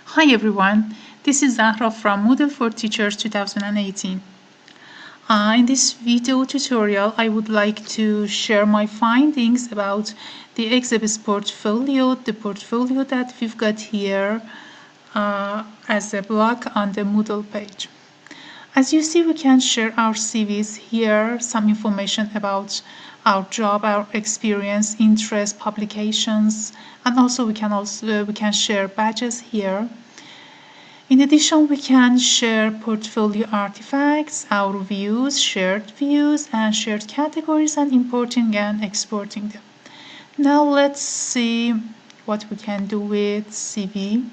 Hi everyone, this is Zahra from Moodle for Teachers 2018. In this video tutorial, I would like to share my findings about the Exabis portfolio, the portfolio that we've got here as a blog on the Moodle page. As you see, we can share our CVs here, some information about our job, our experience, interest, publications, and also we can share badges here. In addition, we can share portfolio artifacts, our views, and shared categories, and importing and exporting them. Now let's see what we can do with CV.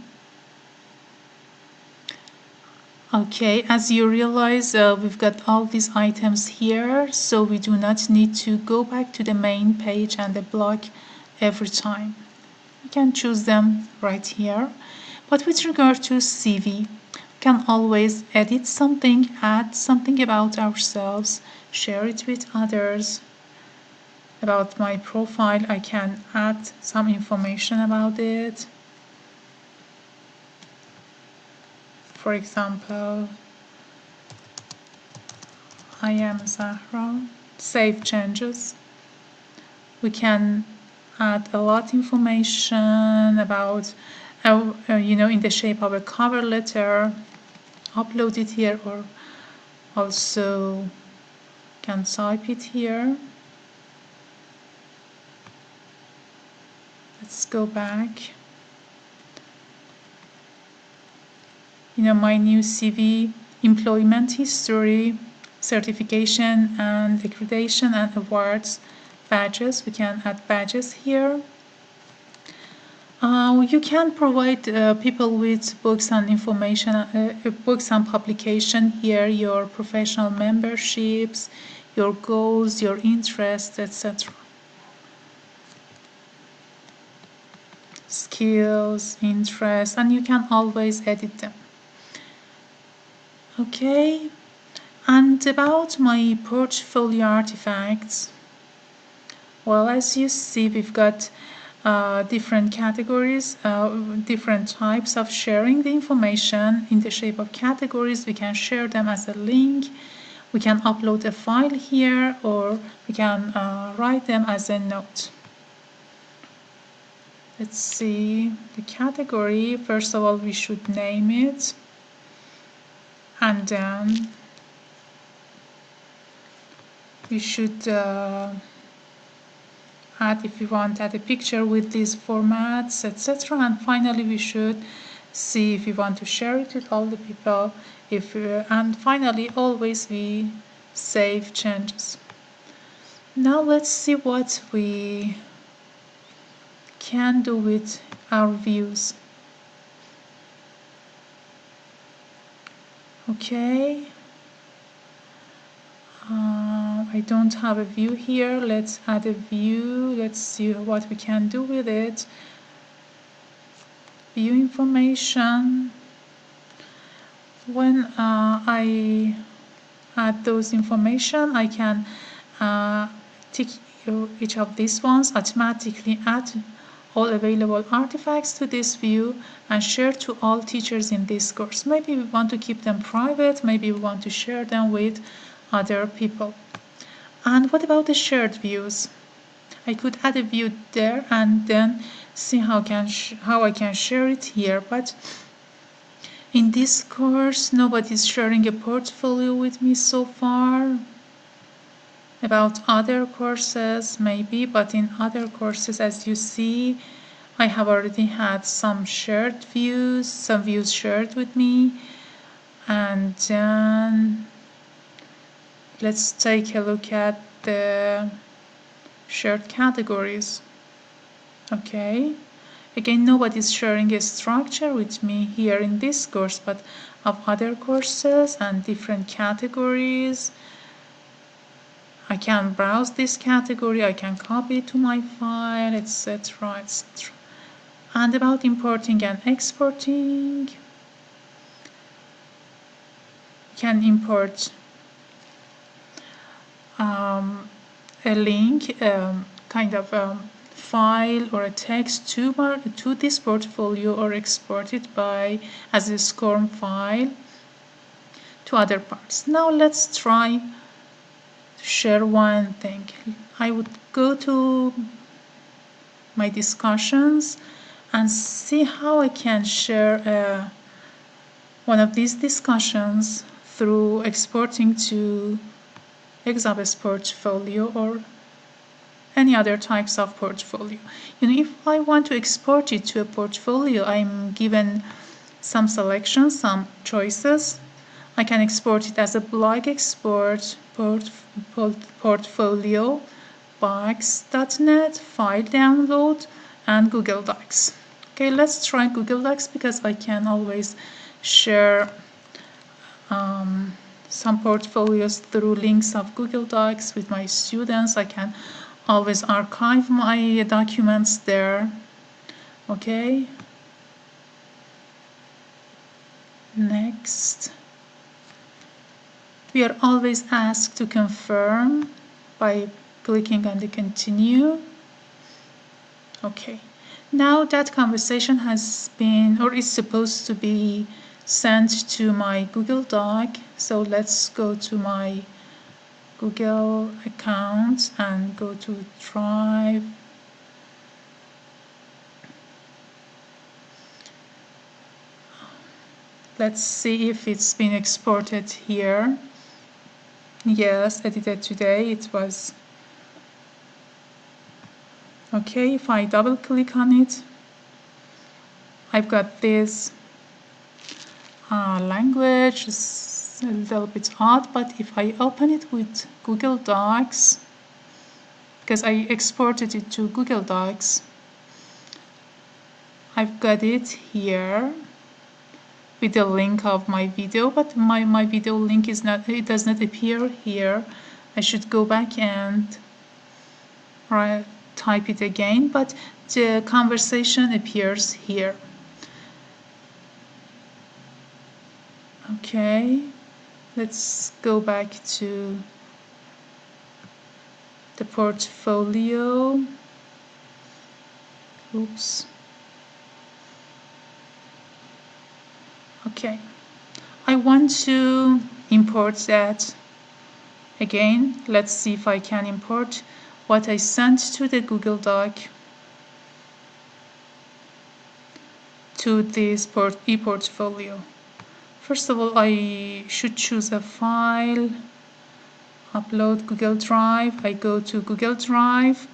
Okay, as you realize, we've got all these items here, so we do not need to go back to the main page and the blog every time. We can choose them right here. But with regard to CV, we can always edit something, add something about ourselves, share it with others. About my profile, I can add some information about it. For example, I am Zahra. Save changes. We can add a lot of information about, in the shape of a cover letter, upload it here, or also can type it here. Let's go back. My new CV, employment history, certification and accreditation and awards, badges. We can add badges here. You can provide people with books and information, books and publication here, your professional memberships, your goals, your interests, etc. Skills, interests, and you can always edit them. Okay, and about my portfolio artifacts, well, as you see, we've got different categories, different types of sharing the information in the shape of categories. We can share them as a link. We can upload a file here, or we can write them as a note. Let's see the category. First of all, we should name it, and then we should add, if we want, add a picture with these formats, etc. And finally, we should see if we want to share it with all the people. And finally, always we save changes. Now let's see what we can do with our views. Okay. I don't have a view here. Let's add a view. Let's see what we can do with it. View information. When I add those information, I can tick each of these ones, automatically add all available artifacts to this view and share to all teachers in this course. Maybe we want to keep them private, maybe we want to share them with other people. And what about the shared views? I could add a view there and then see how I can share it here. But in this course, nobody's sharing a portfolio with me so far. About other courses, maybe, but in other courses, as you see, I have already had some shared views, some views shared with me. And then let's take a look at the shared categories. Okay, again, nobody's sharing a structure with me here in this course, but of other courses and different categories. I can browse this category, I can copy it to my file, etc., etc. And about importing and exporting, you can import a link, kind of file or a text to this portfolio or export it as a SCORM file to other parts. Now let's try to share one thing. I would go to my discussions and see how I can share one of these discussions through exporting to Exabis portfolio or any other types of portfolio. If I want to export it to a portfolio, I'm given some selections, some choices. I can export it as a blog export, portfolio, box.net, file download, and Google Docs. Okay, let's try Google Docs because I can always share some portfolios through links of Google Docs with my students. I can always archive my documents there. Okay. Next. We are always asked to confirm by clicking on the continue. Okay. Now that conversation has been or is supposed to be sent to my Google Doc. So let's go to my Google account and go to Drive. Let's see if it's been exported here. Yes, edited today. It was. Okay, if I double click on it, I've got this language. It's a little bit odd, but if I open it with Google Docs, because I exported it to Google Docs, I've got it here with the link of my video, but my video link is not, it does not appear here. I should go back and type it again, but the conversation appears here. Okay, let's go back to the portfolio. Oops. Okay, I want to import that again. Let's see if I can import what I sent to the Google Doc to this e-portfolio. First of all, I should choose a file, upload Google Drive. I go to Google Drive.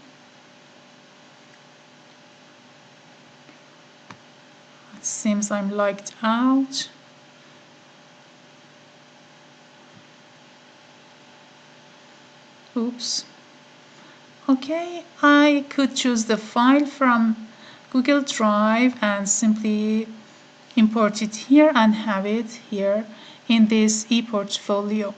It seems I'm logged out. Oops. Okay, I could choose the file from Google Drive and simply import it here and have it here in this e-portfolio.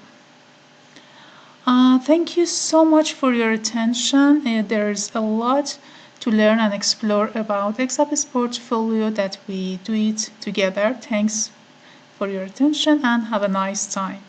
Thank you so much for your attention. There's a lot to learn and explore about Exabis portfolio that we do it together. Thanks for your attention and have a nice time.